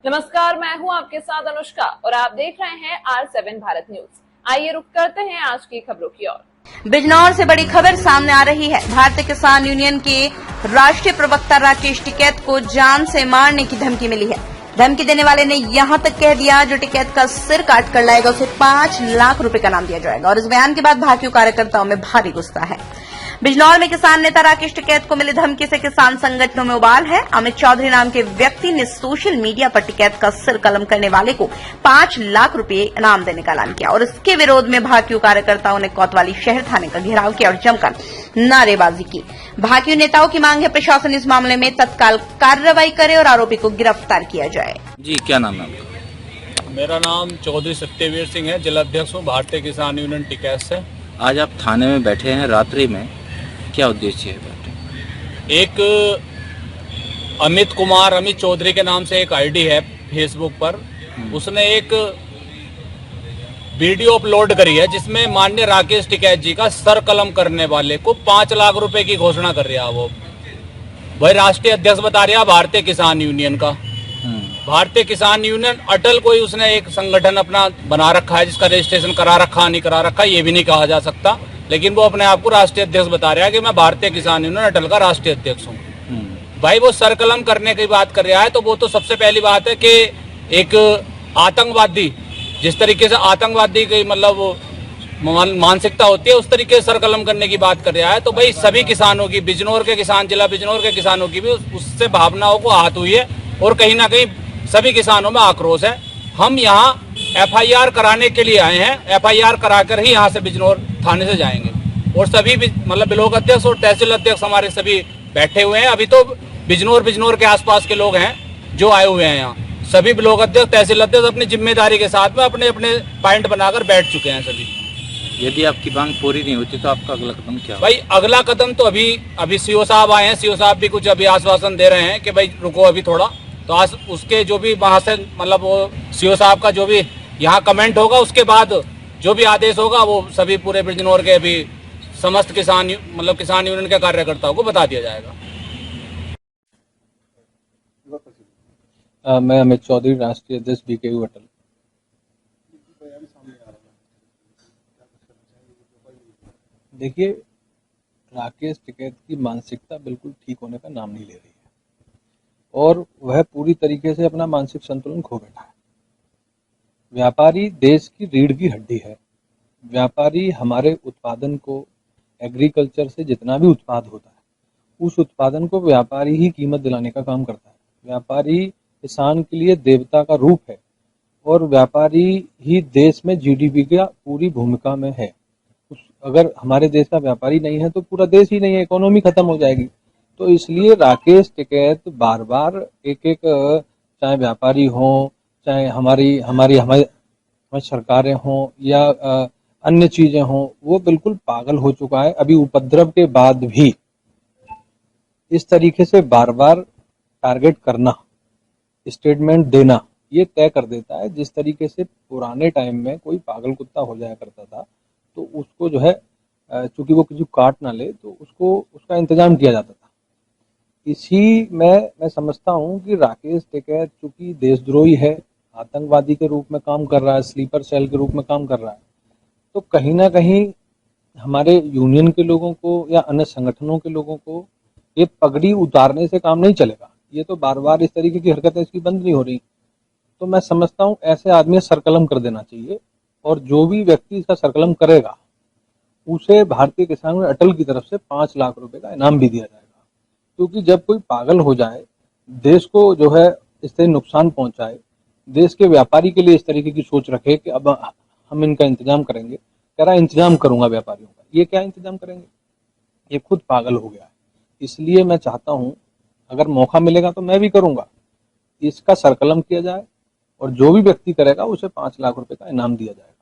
नमस्कार, मैं हूं आपके साथ अनुष्का और आप देख रहे हैं R7 भारत न्यूज। आइए रुक करते हैं आज की खबरों की ओर। बिजनौर से बड़ी खबर सामने आ रही है। भारतीय किसान यूनियन के राष्ट्रीय प्रवक्ता राकेश टिकैत को जान से मारने की धमकी मिली है। धमकी देने वाले ने यहां तक कह दिया, जो टिकैत का सिर काट कर लाएगा उसे 5 लाख रुपए का इनाम दिया जाएगा। और इस बयान के बाद भाजपा कार्यकर्ताओं में भारी गुस्सा है। बिजनौर में किसान नेता राकेश टिकैत को मिली धमकी से किसान संगठनों में उबाल है। अमित चौधरी नाम के व्यक्ति ने सोशल मीडिया पर टिकैत का सिर कलम करने वाले को 5 लाख रुपए इनाम देने का ऐलान किया और इसके विरोध में भाजपा कार्यकर्ताओं ने कोतवाली शहर थाने का घेराव किया और जमकर नारेबाजी की। भाजपा नेताओं की मांग है प्रशासन इस मामले में तत्काल कार्रवाई करे और आरोपी को गिरफ्तार किया जाए। जी, क्या नाम है आपका? मेरा नाम चौधरी सत्यवीर सिंह है, जिला अध्यक्ष हूँ भारतीय किसान यूनियन टिकैत से। आज आप थाने में बैठे हैं रात्रि में, क्या उद्देश्य है बैठे? एक अमित चौधरी के नाम से एक आईडी है फेसबुक पर, उसने एक वीडियो अपलोड करी है जिसमें माननीय राकेश टिकैत जी का सर कलम करने वाले को 5 लाख रुपए की घोषणा कर रहा है। वो भाई राष्ट्रीय अध्यक्ष बता रहा भारतीय किसान यूनियन का। भारतीय किसान यूनियन अटल कोई उसने एक संगठन अपना बना रखा है जिसका रजिस्ट्रेशन करा रखा नहीं करा रखा ये भी नहीं कहा जा सकता, लेकिन वो अपने आप को राष्ट्रीय अध्यक्ष बता रहा है कि मैं भारतीय किसान यूनियन अटल का राष्ट्रीय अध्यक्ष हूँ। भाई वो सरकलम करने की बात कर रहा है तो वो तो सबसे पहली बात है कि एक आतंकवादी, जिस तरीके से आतंकवादी की मतलब मानसिकता होती है उस तरीके से सरकलम करने की बात कर रहा है। तो भाई सभी किसानों की, बिजनौर के किसान, जिला बिजनौर के किसानों की भी उससे भावनाओं को आहत हुई है और कहीं ना कहीं सभी किसानों में आक्रोश है। हम यहाँ FIR कराने के लिए आए हैं, FIR कराकर ही यहाँ से बिजनौर थाने से जाएंगे और सभी मतलब ब्लॉक अध्यक्ष और तहसील अध्यक्ष हमारे सभी बैठे हुए हैं। अभी तो बिजनौर के आसपास के लोग हैं जो आए हुए हैं यहाँ। सभी ब्लॉक अध्यक्ष, तहसील अध्यक्ष अपनी जिम्मेदारी के साथ में अपने अपने पॉइंट बनाकर बैठ चुके हैं सभी। यदि आपकी मांग पूरी नहीं होती तो आपका अगला कदम क्या? भाई अगला कदम तो अभी सीओ साहब आए हैं, सीओ साहब भी कुछ अभी आश्वासन दे रहे हैं कि भाई रुको अभी थोड़ा, तो आज उसके जो भी वहां से मतलब वो सीओ साहब का जो भी यहाँ कमेंट होगा उसके बाद जो भी आदेश होगा वो सभी पूरे बिजनौर के अभी समस्त किसान यूनियन के कार्यकर्ताओं को बता दिया जाएगा। मैं अमित चौधरी, राष्ट्रीय अध्यक्ष BKU अटल। देखिए, राकेश टिकैत की मानसिकता बिल्कुल ठीक होने का नाम नहीं ले रही है और वह पूरी तरीके से अपना मानसिक संतुलन खो बैठा है। व्यापारी देश की रीढ़ की हड्डी है। व्यापारी हमारे उत्पादन को, एग्रीकल्चर से जितना भी उत्पाद होता है उस उत्पादन को व्यापारी ही कीमत दिलाने का काम करता है। व्यापारी किसान के लिए देवता का रूप है और व्यापारी ही देश में GDP का पूरी भूमिका में है। अगर हमारे देश का व्यापारी नहीं है तो पूरा देश ही नहीं है, इकोनॉमी खत्म हो जाएगी। तो इसलिए राकेश टिकैत बार बार एक चाहे व्यापारी हो, चाहे हमारी सरकारें हों या अन्य चीजें हों, वो बिल्कुल पागल हो चुका है। अभी उपद्रव के बाद भी इस तरीके से बार बार टारगेट करना, स्टेटमेंट देना, ये तय कर देता है। जिस तरीके से पुराने टाइम में कोई पागल कुत्ता हो जाया करता था तो उसको जो है चूंकि वो किसी काट ना ले तो उसका इंतजाम किया जाता था। इसी में मैं समझता हूँ कि राकेश टिकैत चूंकि देशद्रोही है, आतंकवादी के रूप में काम कर रहा है, स्लीपर सेल के रूप में काम कर रहा है, तो कहीं ना कहीं हमारे यूनियन के लोगों को या अन्य संगठनों के लोगों को ये पगड़ी उतारने से काम नहीं चलेगा। ये तो बार बार इस तरीके की हरकतें इसकी बंद नहीं हो रही। तो मैं समझता हूँ ऐसे आदमी सरकलम कर देना चाहिए और जो भी व्यक्ति इसका सरकलम करेगा उसे भारतीय किसान यूनियन अटल की तरफ से 5 लाख रुपए का इनाम भी दिया जाएगा। क्योंकि जब कोई पागल हो जाए, देश को जो है इस तरह नुकसान पहुंचाए, देश के व्यापारी के लिए इस तरीके की सोच रखे कि अब हम इनका इंतजाम करेंगे, कह रहा इंतजाम करूंगा व्यापारियों का, ये क्या इंतजाम करेंगे? ये खुद पागल हो गया है। इसलिए मैं चाहता हूँ अगर मौका मिलेगा तो मैं भी करूंगा, इसका सरकलम किया जाए और जो भी व्यक्ति करेगा उसे 5 लाख रुपए का इनाम दिया जाएगा।